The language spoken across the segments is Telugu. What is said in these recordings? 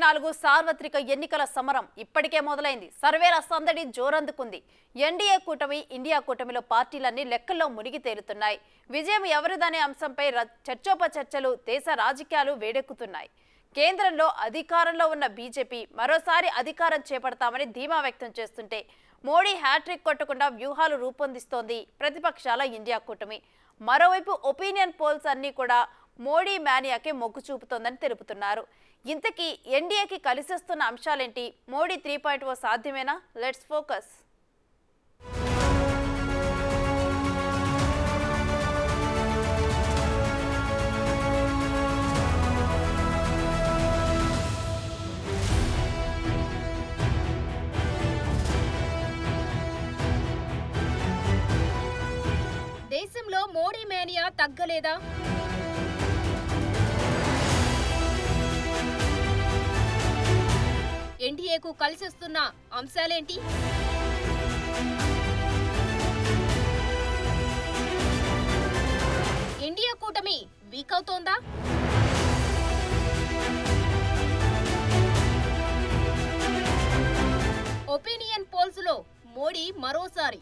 2024 సార్వత్రిక ఎన్నికల సమరం ఇప్పటికే మొదలైంది. సర్వేల సందడి జోరందుకుంది. ఎన్డీఏ కూటమి, ఇండియా కూటమిలో పార్టీలన్నీ లెక్కల్లో మునిగి తేలుతున్నాయి. విజయం ఎవరిదనే అంశంపై చర్చోపచర్చలు, దేశ రాజకీయాలు వేడెక్కుతున్నాయి. కేంద్రంలో అధికారంలో ఉన్న బీజేపీ మరోసారి అధికారం చేపడతామని ధీమా వ్యక్తం చేస్తుంటే, మోడీ హ్యాట్రిక్ కొట్టకుండా వ్యూహాలు రూపొందిస్తోంది ప్రతిపక్షాల ఇండియా కూటమి. మరోవైపు ఒపీనియన్ పోల్స్ అన్నీ కూడా మోడీ మానియాకే మొగ్గు చూపుతోందని తెలుపుతున్నారు. ఇంతకీ ఎన్డీఏకి కలిసొస్తున్న అంశాలేంటి? మోడీ 3.0 సాధ్యమేనా? Let's focus. దేశంలో మోడీ మేనియా తగ్గలేదా? ఎన్డీఏకు కలిసొస్తున్న అంశాలేంటి? ఇండియా కూటమి వీక్ అవుతోందా? ఒపీనియన్ పోల్స్ లో మోడీ మరోసారి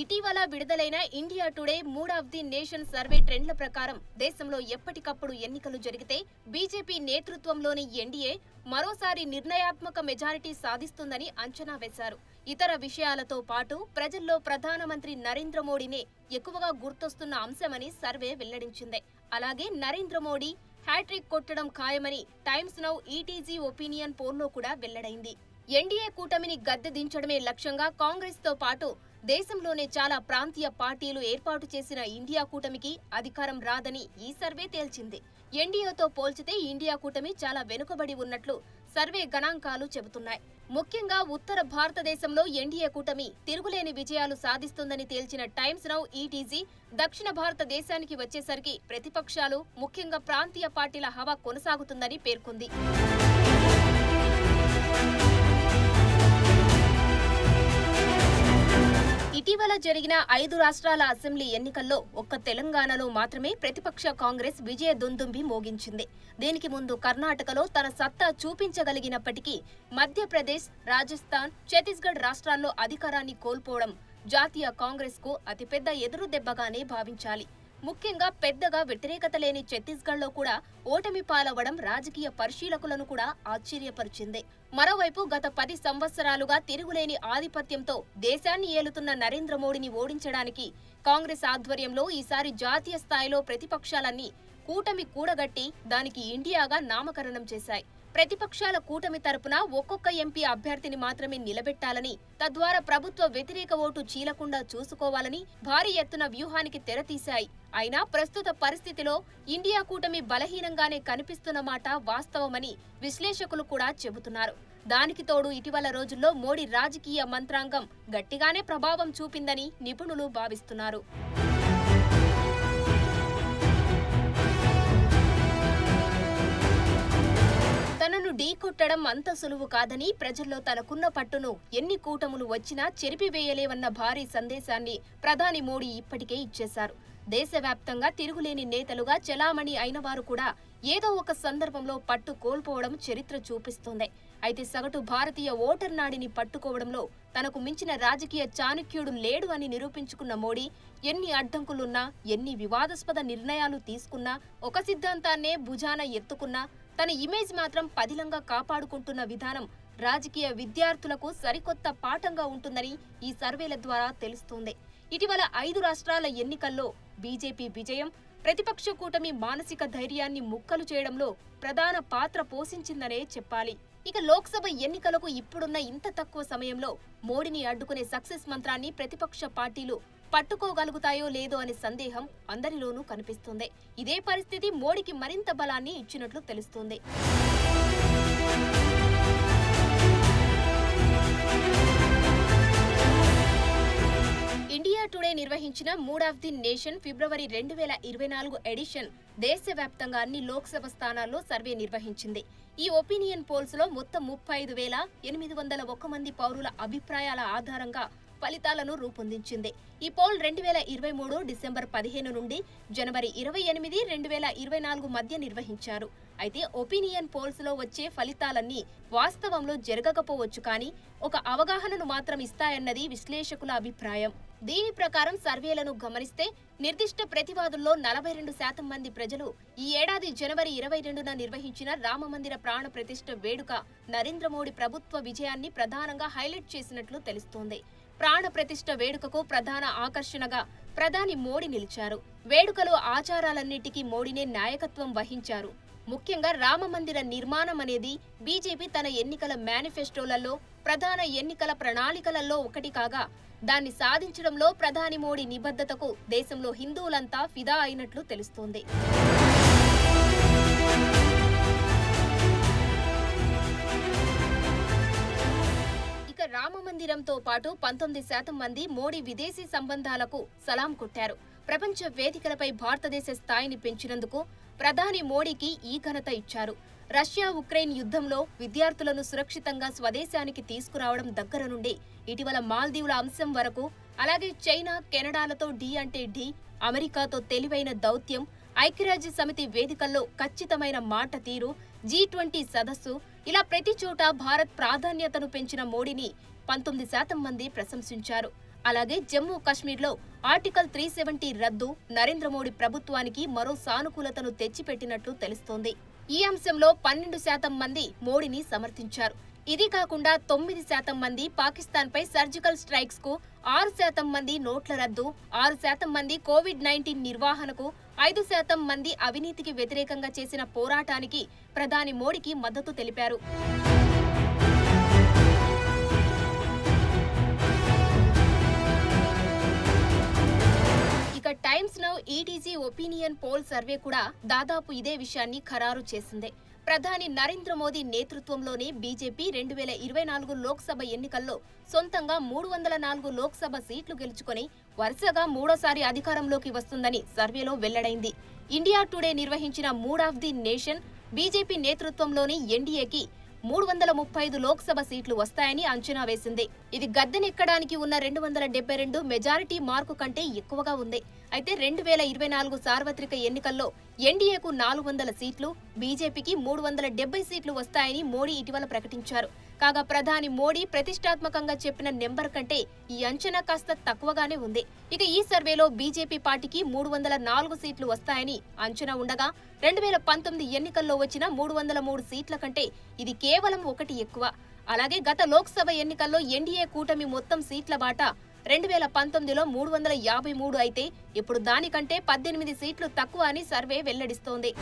ఇటీవల విడుదలైన India Today mood of the nation survey ట్రెండ్ల ప్రకారం దేశంలో ఎప్పటికప్పుడు ఎన్నికలు జరిగితే బీజేపీ నేతృత్వంలోని ఎన్డీఏ మరోసారి నిర్ణయాత్మక మెజారిటీ సాధిస్తుందని అంచనా వేశారు. ఇతర విషయాలతో పాటు ప్రజల్లో ప్రధానమంత్రి నరేంద్ర మోడీనే ఎక్కువగా గుర్తొస్తున్న అంశమని సర్వే వెల్లడించింది. అలాగే నరేంద్ర మోడీ హ్యాట్రిక్ కొట్టడం ఖాయమని టైమ్స్ నౌ ఈటీజీ ఒపీనియన్ పోల్లో కూడా వెల్లడైంది. ఎన్డీఏ కూటమిని గద్దె దించడమే లక్ష్యంగా కాంగ్రెస్ తో పాటు దేశంలోనే చాలా ప్రాంతీయ పార్టీలు ఏర్పాటు చేసిన ఇండియా కూటమికి అధికారం రాదని ఈ సర్వే తేల్చింది. ఎన్డీఏతో పోల్చితే ఇండియా కూటమి చాలా వెనుకబడి ఉన్నట్లు సర్వే గణాంకాలు చెబుతున్నాయి. ముఖ్యంగా ఉత్తర భారతదేశంలో ఎన్డీఏ కూటమి తిరుగులేని విజయాలు సాధిస్తుందని తేల్చిన టైమ్స్ నౌ ఈటీజీ దక్షిణ భారతదేశానికి వచ్చేసరికి ప్రతిపక్షాలు, ముఖ్యంగా ప్రాంతీయ పార్టీల హవా కొనసాగుతుందని పేర్కొంది. ఇటీవల జరిగిన 5 రాష్ట్రాల అసెంబ్లీ ఎన్నికల్లో ఒక్క తెలంగాణలో మాత్రమే ప్రతిపక్ష కాంగ్రెస్ విజయ దుందుంబి మోగించింది. దీనికి ముందు కర్ణాటకలో తన సత్తా చూపించగలిగినప్పటికీ మధ్యప్రదేశ్, రాజస్థాన్, ఛత్తీస్గఢ్ రాష్ట్రాల్లో అధికారాన్ని కోల్పోవడం జాతీయ కాంగ్రెస్ కు అతిపెద్ద ఎదురు దెబ్బగానే భావించాలి. ముఖ్యంగా పెద్దగా వ్యతిరేకత లేని ఛత్తీస్గఢ్లో కూడా ఓటమి పాలవడం రాజకీయ పరిశీలకులను కూడా ఆశ్చర్యపరిచింది. మరోవైపు గత 10 సంవత్సరాలుగా తిరుగులేని ఆధిపత్యంతో దేశాన్ని ఏలుతున్న నరేంద్ర మోడీని ఓడించడానికి కాంగ్రెస్ ఆధ్వర్యంలో ఈసారి జాతీయ స్థాయిలో ప్రతిపక్షాలన్నీ కూటమి కూడగట్టి దానికి ఇండియాగా నామకరణం చేశాయి. ప్రతిపక్షాల కూటమి తరపున ఒక్కొక్క ఎంపీ అభ్యర్థిని మాత్రమే నిలబెట్టాలని, తద్వారా ప్రభుత్వ వ్యతిరేక ఓటు చీలకుండా చూసుకోవాలని భారీ ఎత్తున వ్యూహానికి తెరతీశాయి. అయినా ప్రస్తుత పరిస్థితిలో ఇండియా కూటమి బలహీనంగానే కనిపిస్తున్నమాట వాస్తవమని విశ్లేషకులు కూడా చెబుతున్నారు. దానికి తోడు ఇటీవల రోజుల్లో మోడీ రాజకీయ మంత్రాంగం గట్టిగానే ప్రభావం చూపిందని నిపుణులు భావిస్తున్నారు. తనను ఢీకొట్టడం అంత సులువు కాదని, ప్రజల్లో తనకున్న పట్టును ఎన్ని కూటములు వచ్చినా చెరిపివేయలేవన్న భారీ సందేశాన్ని ప్రధాని మోడీ ఇప్పటికే ఇచ్చేశారు. దేశవ్యాప్తంగా తిరుగులేని నేతలుగా చెలామణి అయిన వారు కూడా ఏదో ఒక సందర్భంలో పట్టు కోల్పోవడం చరిత్ర చూపిస్తోంది. అయితే సగటు భారతీయ ఓటర్ నాడిని పట్టుకోవడంలో తనకు మించిన రాజకీయ చాణక్యుడు లేడు అని నిరూపించుకున్న మోడీ ఎన్ని అడ్డంకులున్నా, ఎన్ని వివాదాస్పద నిర్ణయాలు తీసుకున్నా, ఒక సిద్ధాంతాన్నే భుజాన ఎత్తుకున్నా తన ఇమేజ్ మాత్రం పదిలంగా కాపాడుకుంటున్న విధానం రాజకీయ విద్యార్థులకు సరికొత్త పాఠంగా ఉంటుందని ఈ సర్వేల ద్వారా తెలుస్తోంది. ఇటీవల 5 రాష్ట్రాల ఎన్నికల్లో బీజేపీ విజయం ప్రతిపక్ష కూటమి మానసిక ధైర్యాన్ని ముక్కలు చేయడంలో ప్రధాన పాత్ర పోషించిందనే చెప్పాలి. ఇక లోక్సభ ఎన్నికలకు ఇప్పుడున్న ఇంత తక్కువ సమయంలో మోడీని అడ్డుకునే సక్సెస్ మంత్రాన్ని ప్రతిపక్ష పార్టీలు పట్టుకోగలుగుతాయో లేదో అనే సందేహం అందరిలోనూ కనిపిస్తుంది. ఇదే పరిస్థితి మోడీకి మరింత బలాన్ని ఇచ్చినట్లు తెలుస్తోంది. ఇండియా టుడే నిర్వహించిన mood of the nation February 2024 edition దేశవ్యాప్తంగా అన్ని లోక్సభ స్థానాల్లో సర్వే నిర్వహించింది. ఈ ఒపీనియన్ పోల్స్ లో మొత్తం 35,801 మంది పౌరుల అభిప్రాయాల ఆధారంగా ఫలితాలను రూపొందించింది. ఈ పోల్ 2023 డిసెంబర్ 15 నుండి జనవరి 28, 2024 మధ్య నిర్వహించారు. అయితే ఒపీనియన్ పోల్స్ లో వచ్చే ఫలితాలన్నీ వాస్తవంలో జరగకపోవచ్చు, కానీ ఒక అవగాహనను మాత్రం ఇస్తాయన్నది విశ్లేషకుల అభిప్రాయం. దీని ప్రకారం సర్వేలను గమనిస్తే నిర్దిష్ట ప్రతివాదుల్లో 42% మంది ప్రజలు ఈ ఏడాది జనవరి 22న నిర్వహించిన రామమందిర ప్రాణ ప్రతిష్ఠ వేడుక నరేంద్ర మోడీ ప్రభుత్వ విజయాన్ని ప్రధానంగా హైలైట్ చేసినట్లు తెలుస్తోంది. ప్రాణ ప్రతిష్ఠ వేడుకకు ప్రధాన ఆకర్షణగా ప్రధాని మోడీ నిలిచారు. వేడుకలో ఆచారాలన్నిటికీ మోడీనే నాయకత్వం వహించారు. ముఖ్యంగా రామమందిర నిర్మాణం అనేది బీజేపీ తన ఎన్నికల మేనిఫెస్టోలలో ప్రధాన ఎన్నికల ప్రణాళికలలో ఒకటి కాగా, దాన్ని సాధించడంలో ప్రధాని మోడీ నిబద్ధతకు దేశంలో హిందువులంతా ఫిదా అయినట్లు తెలుస్తోంది. ఇక రామమందిరంతో పాటు 19% మంది మోడీ విదేశీ సంబంధాలకు సలాం కొట్టారు. ప్రపంచ వేదికలపై భారతదేశ స్థాయిని పెంచినందుకు ప్రధాని మోడీకి ఈ ఘనత ఇచ్చారు. రష్యా ఉక్రెయిన్ యుద్ధంలో విద్యార్థులను సురక్షితంగా స్వదేశానికి తీసుకురావడం దగ్గర నుండి ఇటీవల మాల్దీవుల అంశం వరకు, అలాగే చైనా, కెనడాలతో ఢీ అంటే ఢీ, అమెరికాతో తెలివైన దౌత్యం, ఐక్యరాజ్య సమితి వేదికల్లో ఖచ్చితమైన మాట తీరు, G20 సదస్సు, ఇలా ప్రతి చోట భారత్ ప్రాధాన్యతను పెంచిన మోడీని 19% మంది ప్రశంసించారు. అలాగే జమ్మూ కాశ్మీర్లో ఆర్టికల్ 370 రద్దు నరేంద్ర మోడీ ప్రభుత్వానికి మరో సానుకూలతను తెచ్చిపెట్టినట్లు తెలుస్తోంది. ఈ అంశంలో 12% మంది మోడీని సమర్థించారు. ఇది కాకుండా 9% మంది పాకిస్తాన్పై సర్జికల్ స్ట్రైక్స్ కు, 6% మంది నోట్ల రద్దు, 6% మంది కోవిడ్-19 నిర్వహణకు, 5% మంది అవినీతికి వ్యతిరేకంగా చేసిన పోరాటానికి ప్రధాని మోడీకి మద్దతు తెలిపారు. ఇక times now ETG opinion poll survey కూడా దాదాపు ఇదే విషయాన్ని ఖరారు చేసింది. ప్రధాని నరేంద్ర మోదీ నేతృత్వంలోని బీజేపీ 2024 లోక్సభ ఎన్నికల్లో సొంతంగా 304 లోక్సభ సీట్లు గెలుచుకొని వరుసగా మూడోసారి అధికారంలోకి వస్తుందని సర్వేలో వెల్లడైంది. ఇండియా టుడే నిర్వహించిన mood of the nation BJP నేతృత్వంలోని ఎన్డీఏకి 335 లోక్సభ సీట్లు వస్తాయని అంచనా వేసింది. ఇది గద్దెనెక్కడానికి ఉన్న 272 మెజారిటీ మార్కు కంటే ఎక్కువగా ఉంది. అయితే 2024 సార్వత్రిక ఎన్నికల్లో ఎన్డీఏకు 400 సీట్లు, బీజేపీకి 370 సీట్లు వస్తాయని మోడీ ఇటీవల ప్రకటించారు. కాగా ప్రధాని మోడీ ప్రతిష్టాత్మకంగా చెప్పిన నెంబర్ కంటే ఈ అంచనా కాస్త తక్కువగానే ఉంది. ఇక ఈ సర్వేలో బీజేపీ పార్టీకి 304 సీట్లు వస్తాయని అంచనా ఉండగా, 2019 ఎన్నికల్లో వచ్చిన 303 సీట్ల కంటే ఇది కేవలం 1 ఎక్కువ. అలాగే గత లోక్సభ ఎన్నికల్లో ఎన్డీఏ కూటమి మొత్తం సీట్ల బాటా 2019లో 353 అయితే ఇప్పుడు దానికంటే 18 సీట్లు తక్కువ అని సర్వే వెల్లడిస్తోంది.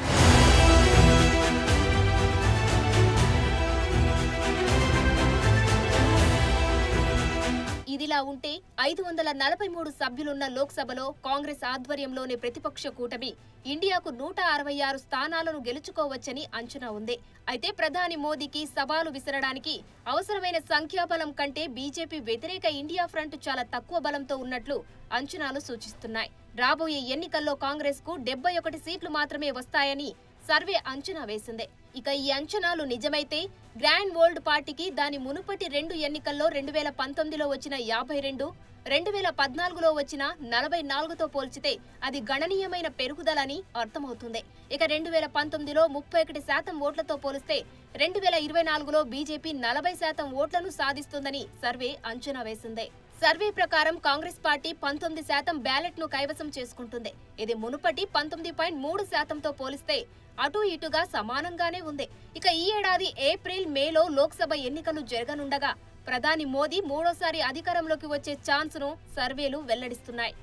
ఇదిలా ఉంటే 543 సభ్యులున్న లోక్సభలో కాంగ్రెస్ ఆధ్వర్యంలోని ప్రతిపక్ష కూటమి ఇండియాకు 166 స్థానాలను గెలుచుకోవచ్చని అంచనా ఉంది. అయితే ప్రధాని మోదీకి సవాలు విసరడానికి అవసరమైన సంఖ్యాబలం కంటే బీజేపీ వ్యతిరేక ఇండియా ఫ్రంట్ చాలా తక్కువ బలంతో ఉన్నట్లు అంచనాలు సూచిస్తున్నాయి. రాబోయే ఎన్నికల్లో కాంగ్రెస్ కు 71 సీట్లు మాత్రమే వస్తాయని సర్వే అంచనా వేసింది. ఇక ఈ అంచనాలు నిజమైతే గ్రాండ్ వరల్డ్ పార్టీకి దాని మునుపటి 2 ఎన్నికల్లో 2019లో వచ్చిన 52, 2014లో వచ్చిన 44తో పోల్చితే అది గణనీయమైన పెరుగుదలని అర్థమవుతుంది. ఇక 2019లో 31% ఓట్లతో పోలిస్తే 2024లో బీజేపీ 40% ఓట్లను సాధిస్తుందని సర్వే అంచనా వేసింది. సర్వే ప్రకారం కాంగ్రెస్ పార్టీ 19% బ్యాలెట్ ను కైవసం చేసుకుంటుంది. ఇది మునుపటి 19.3%తో పోలిస్తే అటు ఇటుగా సమానంగానే ఉంది. ఇక ఈ ఏడాది ఏప్రిల్, మేలో లోక్సభ ఎన్నికలు జరగనుండగా ప్రధాని మోదీ మూడోసారి అధికారంలోకి వచ్చే ఛాన్స్ ను సర్వేలు వెల్లడిస్తున్నాయి.